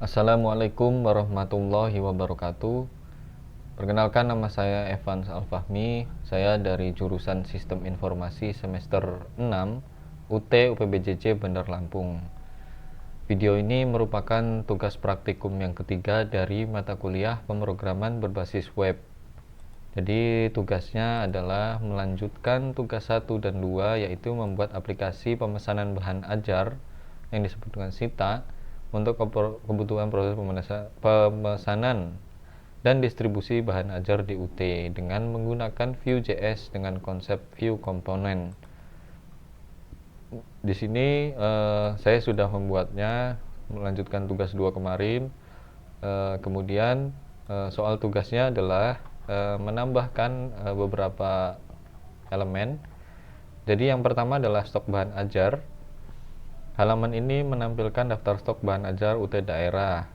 Assalamualaikum warahmatullahi wabarakatuh. Perkenalkan, nama saya Evans Al-Fahmi. Saya dari jurusan Sistem Informasi semester 6 UT UPBJJ Bandar Lampung. Video ini merupakan tugas praktikum yang ketiga dari mata kuliah pemrograman berbasis web. Jadi tugasnya adalah melanjutkan tugas 1 dan 2, yaitu membuat aplikasi pemesanan bahan ajar yang disebut dengan SITA untuk kebutuhan proses pemesanan dan distribusi bahan ajar di UT dengan menggunakan Vue.js dengan konsep view component. Di sini saya sudah membuatnya, melanjutkan tugas 2 kemarin. Kemudian soal tugasnya adalah menambahkan beberapa elemen. Jadi yang pertama adalah stok bahan ajar. Halaman ini menampilkan daftar stok bahan ajar UT daerah.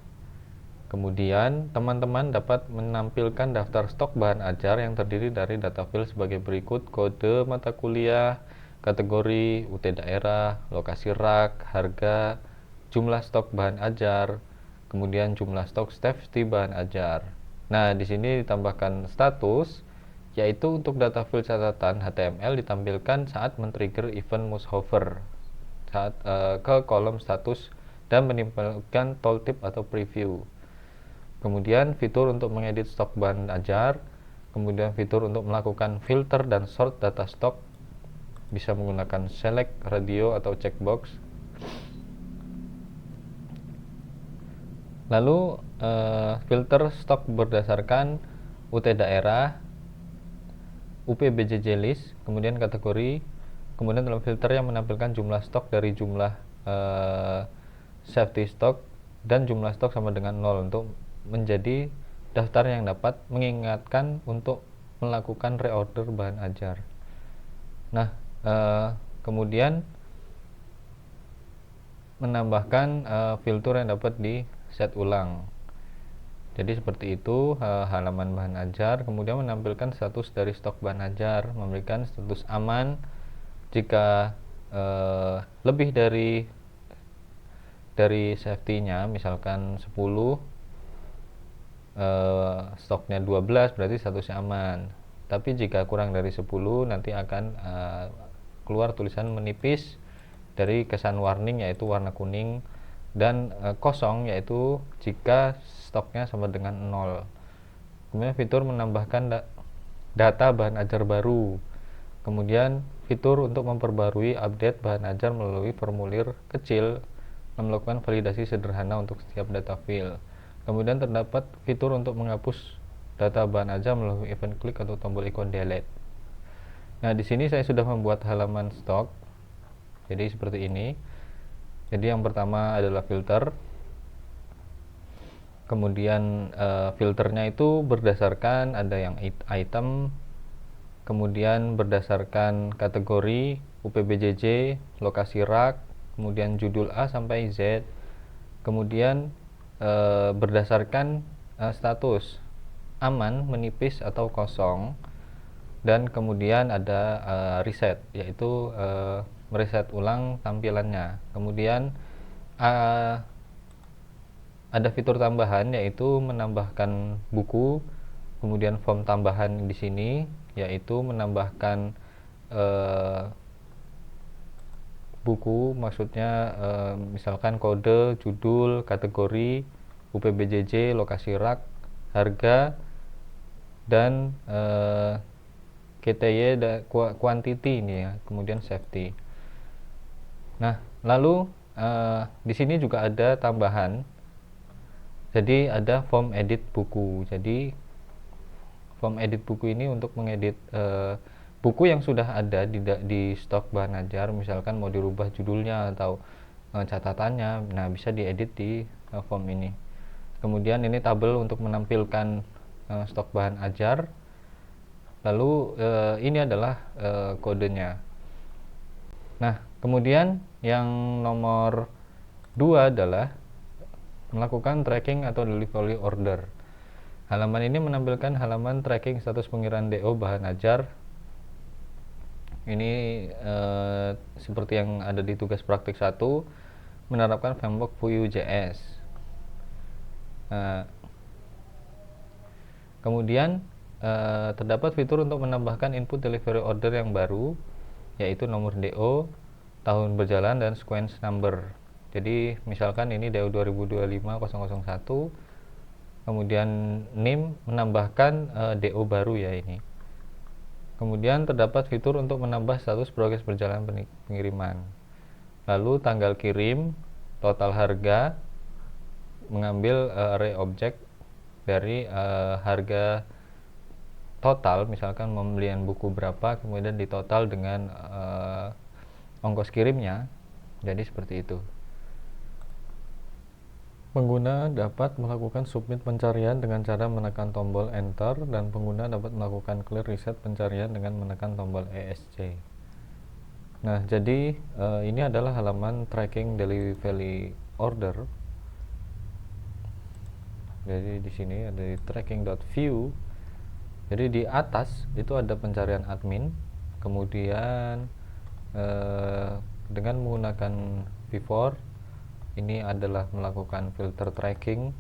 Kemudian teman-teman dapat menampilkan daftar stok bahan ajar yang terdiri dari data file sebagai berikut: kode mata kuliah, kategori, UT daerah, lokasi rak, harga, jumlah stok bahan ajar, kemudian jumlah stok safety bahan ajar. Nah, di sini ditambahkan status, yaitu untuk data file catatan HTML ditampilkan saat men-trigger event mouse hover saat ke kolom status dan menimbulkan tooltip atau preview. Kemudian fitur untuk mengedit stok bahan ajar, kemudian fitur untuk melakukan filter dan sort data stok bisa menggunakan select, radio, atau checkbox. Lalu filter stok berdasarkan UT daerah, UPBJJ list, kemudian kategori, kemudian dalam filter yang menampilkan jumlah stok dari jumlah safety stock dan jumlah stok sama dengan 0 untuk menjadi daftar yang dapat mengingatkan untuk melakukan reorder bahan ajar. Nah, kemudian menambahkan filter yang dapat di set ulang. Jadi seperti itu halaman bahan ajar. Kemudian menampilkan status dari stok bahan ajar, memberikan status aman jika lebih dari safety-nya, misalkan 10, stoknya 12, berarti statusnya aman. Tapi jika kurang dari 10, nanti akan keluar tulisan menipis dari kesan warning, yaitu warna kuning, dan kosong, yaitu jika stoknya sama dengan 0. Kemudian fitur menambahkan data bahan ajar baru. Kemudian fitur untuk memperbarui update bahan ajar melalui formulir kecil, melakukan validasi sederhana untuk setiap data file. Kemudian terdapat fitur untuk menghapus data bahan ajar melalui event klik atau tombol ikon delete. Nah, di sini saya sudah membuat halaman stok. Jadi seperti ini. Jadi yang pertama adalah filter. Kemudian filternya itu berdasarkan ada yang item, kemudian berdasarkan kategori UPBJJ, lokasi rak, kemudian judul A sampai Z, kemudian berdasarkan status aman, menipis, atau kosong, dan kemudian ada reset, yaitu mereset ulang tampilannya. Kemudian ada fitur tambahan, yaitu menambahkan buku, kemudian form tambahan di sini, yaitu menambahkan buku, maksudnya misalkan kode, judul, kategori, UPBJJ, lokasi rak, harga, dan KTY dan quantity ini ya, kemudian safety. Nah, lalu di sini juga ada tambahan. Jadi ada form edit buku. Jadi form edit buku ini untuk mengedit buku yang sudah ada di stok bahan ajar, misalkan mau dirubah judulnya atau catatannya, nah bisa diedit di form ini. Kemudian ini tabel untuk menampilkan stok bahan ajar. Lalu ini adalah kodenya. Nah, kemudian yang nomor 2 adalah melakukan tracking atau delivery order. Halaman ini menampilkan halaman tracking status pengiriman DO bahan ajar. Ini seperti yang ada di tugas praktik 1, menerapkan framework Vue.js. Nah, kemudian terdapat fitur untuk menambahkan input delivery order yang baru, yaitu nomor DO, tahun berjalan, dan sequence number. Jadi misalkan ini DO 2025-001, kemudian NIM menambahkan DO baru ya ini. Kemudian terdapat fitur untuk menambah status progres berjalan pengiriman. Lalu tanggal kirim, total harga, mengambil array objek dari harga total, misalkan pembelian buku berapa, kemudian ditotal dengan ongkos kirimnya. Jadi seperti itu. Pengguna dapat melakukan submit pencarian dengan cara menekan tombol enter, dan pengguna dapat melakukan clear reset pencarian dengan menekan tombol ESC. Nah, jadi ini adalah halaman tracking delivery order. Jadi di sini ada di tracking.view. Jadi di atas itu ada pencarian admin, kemudian dengan menggunakan before, ini adalah melakukan filter tracking.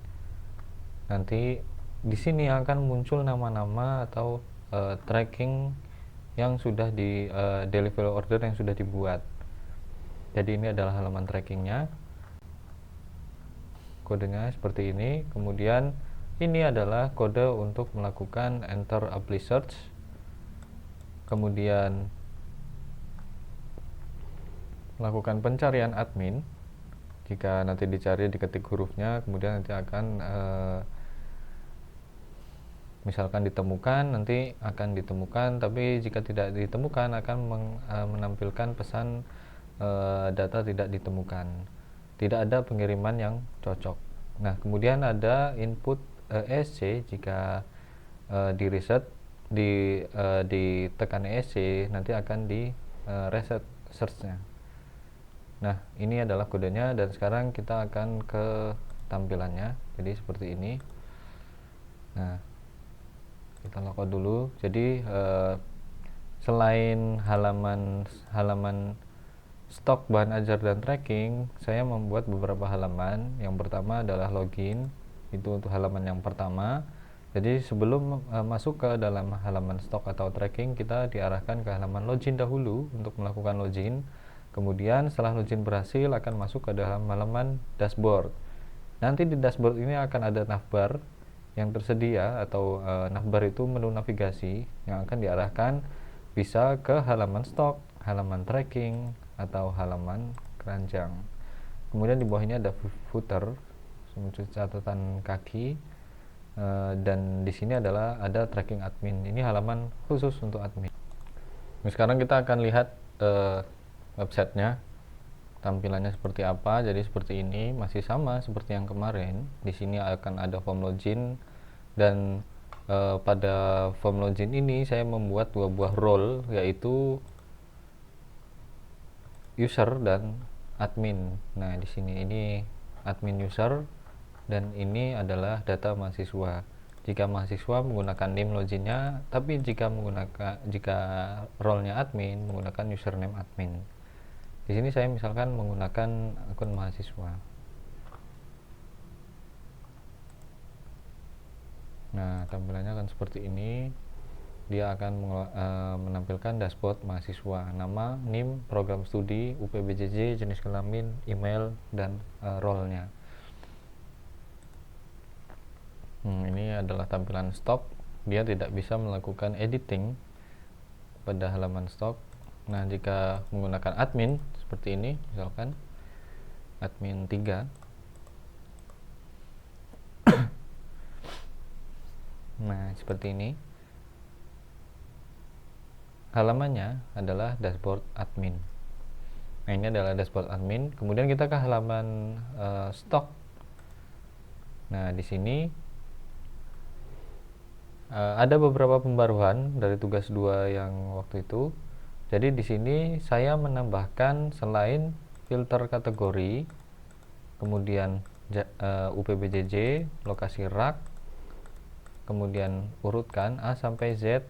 Nanti di sini akan muncul nama-nama atau tracking yang sudah di delivery order yang sudah dibuat. Jadi ini adalah halaman trackingnya, kodenya seperti ini. Kemudian ini adalah kode untuk melakukan enter apply search, kemudian melakukan pencarian admin. Jika nanti dicari diketik hurufnya, kemudian nanti akan misalkan ditemukan, nanti akan ditemukan, tapi jika tidak ditemukan akan menampilkan pesan data tidak ditemukan, tidak ada pengiriman yang cocok. Nah, kemudian ada input ESC. Jika di reset, ditekan ESC, nanti akan di reset search-nya. Nah, ini adalah kodenya, dan sekarang kita akan ke tampilannya. Jadi seperti ini. Nah, kita lockout dulu. Jadi selain halaman stok, bahan ajar, dan tracking, saya membuat beberapa halaman. Yang pertama adalah login, itu untuk halaman yang pertama. Jadi sebelum masuk ke dalam halaman stok atau tracking, kita diarahkan ke halaman login dahulu untuk melakukan login. Kemudian setelah login berhasil, akan masuk ke dalam halaman dashboard. Nanti di dashboard ini akan ada navbar yang tersedia, atau navbar itu menu navigasi yang akan diarahkan bisa ke halaman stok, halaman tracking, atau halaman keranjang. Kemudian di bawah ini ada footer, semacam catatan kaki, dan di sini adalah ada tracking admin. Ini halaman khusus untuk admin. Nah, sekarang kita akan lihat websitenya, tampilannya seperti apa. Jadi seperti ini, masih sama seperti yang kemarin. Di sini akan ada form login, dan pada form login ini saya membuat dua buah role, yaitu user dan admin. Nah, di sini ini admin user, dan ini adalah data mahasiswa. Jika mahasiswa menggunakan name loginnya, tapi jika role-nya admin menggunakan username admin. Di sini saya misalkan menggunakan akun mahasiswa. Nah, tampilannya akan seperti ini. Dia akan menampilkan dashboard mahasiswa, nama, NIM, program studi, UPBJJ, jenis kelamin, email, dan role-nya. Ini adalah tampilan stok. Dia tidak bisa melakukan editing pada halaman stok. Nah, jika menggunakan admin seperti ini, misalkan admin 3. Nah, seperti ini. Halamannya adalah dashboard admin. Nah, ini adalah dashboard admin. Kemudian kita ke halaman stok. Nah, di sini ada beberapa pembaruan dari tugas 2 yang waktu itu. Jadi di sini saya menambahkan selain filter kategori, kemudian UPBJJ, lokasi rak, kemudian urutkan A sampai Z,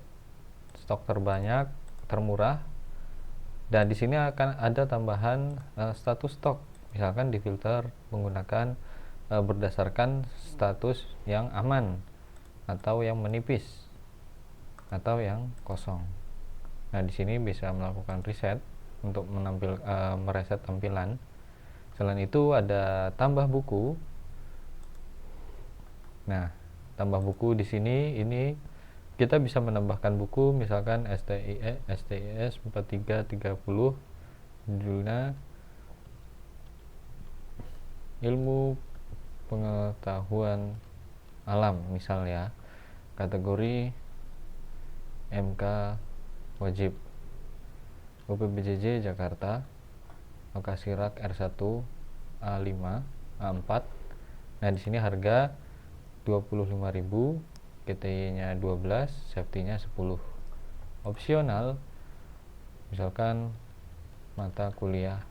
stok terbanyak, termurah, dan di sini akan ada tambahan status stok. Misalkan di filter menggunakan berdasarkan status yang aman atau yang menipis atau yang kosong. Nah, di sini bisa melakukan reset untuk mereset tampilan. Selain itu ada tambah buku. Nah, tambah buku di sini ini kita bisa menambahkan buku, misalkan STIS 4330, judulnya ilmu pengetahuan alam misalnya, kategori MK wajib, UPBJJ Jakarta, lokasi rak R1 A5 A4. Nah, di sini harga 25.000, GTY-nya 12, safety-nya 10. Opsional misalkan mata kuliah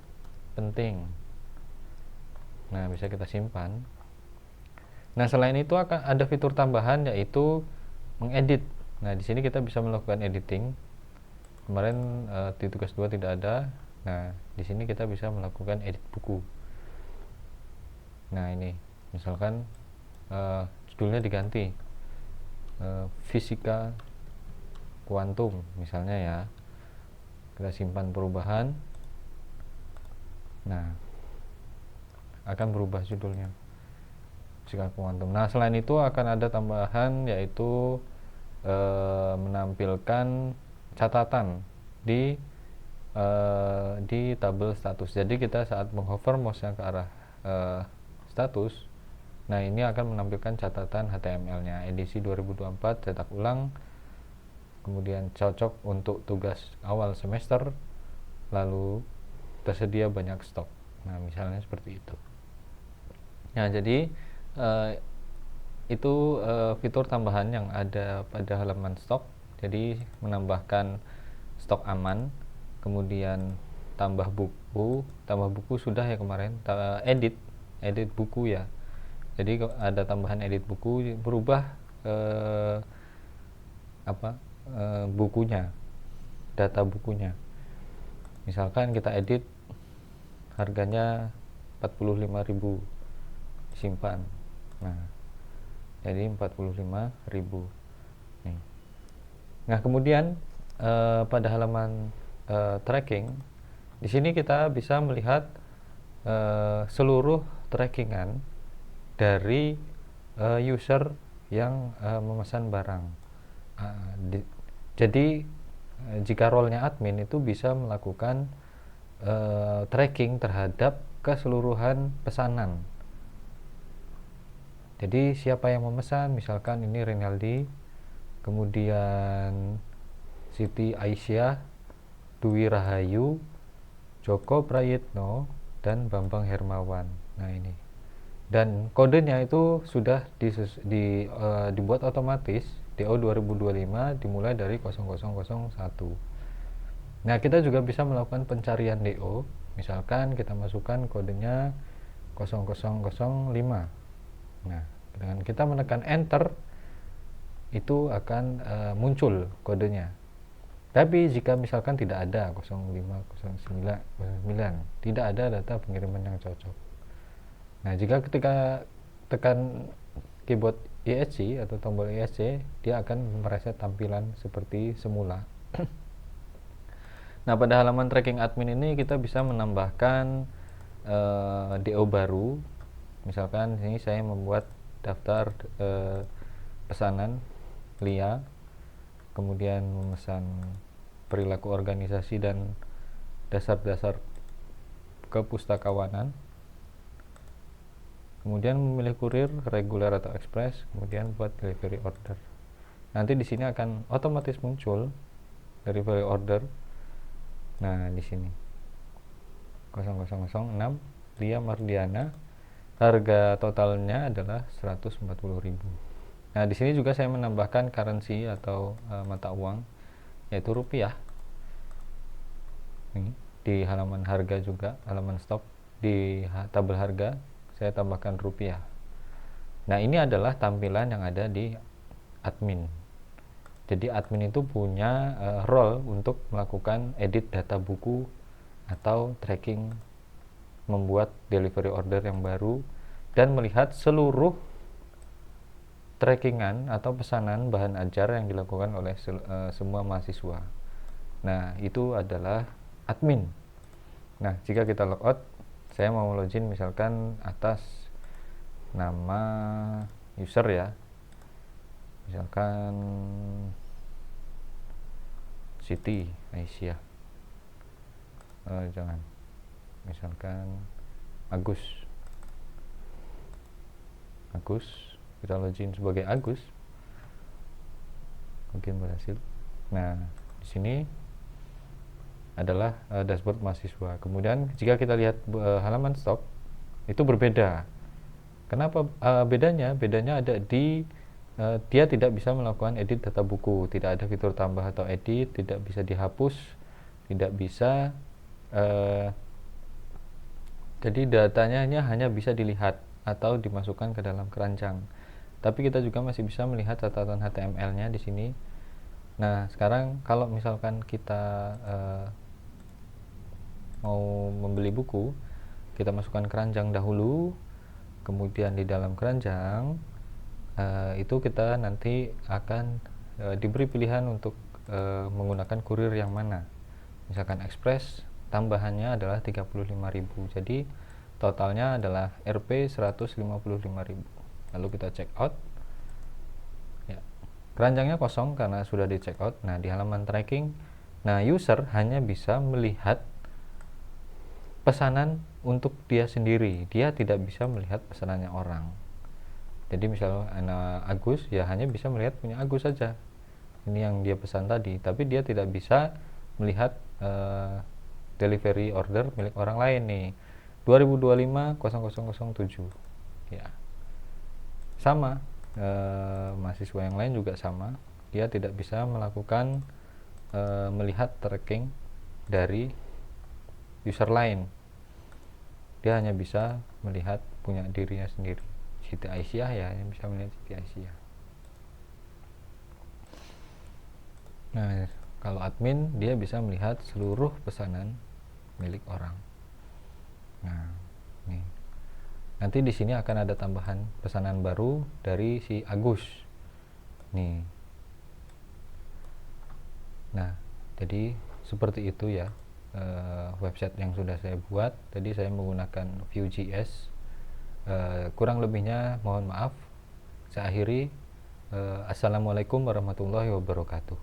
penting. Nah, bisa kita simpan. Nah, selain itu akan ada fitur tambahan yaitu mengedit. Nah, di sini kita bisa melakukan editing. Kemarin di tugas 2 tidak ada. Nah, di sini kita bisa melakukan edit buku. Nah, ini misalkan judulnya diganti fisika kuantum misalnya ya. Kita simpan perubahan. Nah, akan berubah judulnya fisika kuantum. Nah, selain itu akan ada tambahan yaitu menampilkan catatan di tabel status. Jadi kita saat menghover mouse-nya ke arah status, nah ini akan menampilkan catatan HTML-nya, edisi 2024, cetak ulang, kemudian cocok untuk tugas awal semester, lalu tersedia banyak stok. Nah, misalnya seperti itu. Nah, jadi itu fitur tambahan yang ada pada halaman stok. Jadi menambahkan stok aman, kemudian tambah buku sudah ya kemarin, edit buku ya. Jadi ada tambahan edit buku, berubah bukunya, data bukunya. Misalkan kita edit harganya 45.000, simpan. Nah, jadi 45.000 nih. Nah, kemudian pada halaman tracking, di sini kita bisa melihat seluruh trackingan dari user yang memesan barang. Jadi jika role-nya admin itu bisa melakukan tracking terhadap keseluruhan pesanan. Jadi siapa yang memesan, misalkan ini Rinaldi, kemudian Siti Aisyah, Dwi Rahayu, Joko Prayitno, dan Bambang Hermawan. Nah, ini. Dan kodenya itu sudah dibuat otomatis, DO 2025 dimulai dari 0001. Nah, kita juga bisa melakukan pencarian DO, misalkan kita masukkan kodenya 0005. Nah, dengan kita menekan enter itu akan muncul kodenya. Tapi jika misalkan tidak ada 05, 09, tidak ada data pengiriman yang cocok. Nah, jika ketika tekan keyboard ESC atau tombol ESC, dia akan mereset tampilan seperti semula. Nah, pada halaman tracking admin ini kita bisa menambahkan DO baru. Misalkan ini saya membuat daftar pesanan LIA, kemudian memesan perilaku organisasi dan dasar-dasar kepustakawanan, kemudian memilih kurir reguler atau ekspres, kemudian buat delivery order. Nanti di sini akan otomatis muncul delivery order. Nah, di sini 0006 Lia Mardiana, harga totalnya adalah 140.000. Nah, di sini juga saya menambahkan currency atau mata uang, yaitu rupiah. Ini di halaman harga juga, halaman stok, di tabel harga saya tambahkan rupiah. Nah, ini adalah tampilan yang ada di admin. Jadi admin itu punya role untuk melakukan edit data buku atau tracking, membuat delivery order yang baru, dan melihat seluruh trackingan atau pesanan bahan ajar yang dilakukan oleh semua mahasiswa. Nah, itu adalah admin. Nah, jika kita logout, saya mau login misalkan atas nama user ya, misalkan Siti Aisyah, jangan, misalkan Agus, kita login sebagai Agus, mungkin berhasil. Nah, di sini adalah dashboard mahasiswa. Kemudian jika kita lihat halaman stok, itu berbeda. Kenapa bedanya? Bedanya ada di dia tidak bisa melakukan edit data buku, tidak ada fitur tambah atau edit, tidak bisa dihapus, tidak bisa jadi datanya hanya bisa dilihat atau dimasukkan ke dalam keranjang. Tapi kita juga masih bisa melihat catatan HTML-nya di sini. Nah, sekarang kalau misalkan kita mau membeli buku, kita masukkan keranjang dahulu, kemudian di dalam keranjang itu kita nanti akan diberi pilihan untuk menggunakan kurir yang mana. Misalkan Express, tambahannya adalah 35.000, jadi totalnya adalah Rp 155.000. Lalu kita check out ya, keranjangnya kosong karena sudah di check out. Nah, di halaman tracking, nah user hanya bisa melihat pesanan untuk dia sendiri, dia tidak bisa melihat pesanannya orang. Jadi misalnya anak Agus ya hanya bisa melihat punya Agus saja, ini yang dia pesan tadi, tapi dia tidak bisa melihat delivery order milik orang lain nih, 2025-0007 ya. Sama mahasiswa yang lain juga sama, dia tidak bisa melakukan melihat tracking dari user lain, dia hanya bisa melihat punya dirinya sendiri. Siti Aisyah ya, yang bisa melihat Siti Aisyah. Nah, kalau admin dia bisa melihat seluruh pesanan milik orang. Nah, nih. Nanti di sini akan ada tambahan pesanan baru dari si Agus. Nih. Nah, jadi seperti itu ya website yang sudah saya buat. Tadi saya menggunakan Vue.js. Kurang lebihnya mohon maaf. Saya akhiri. Assalamualaikum warahmatullahi wabarakatuh.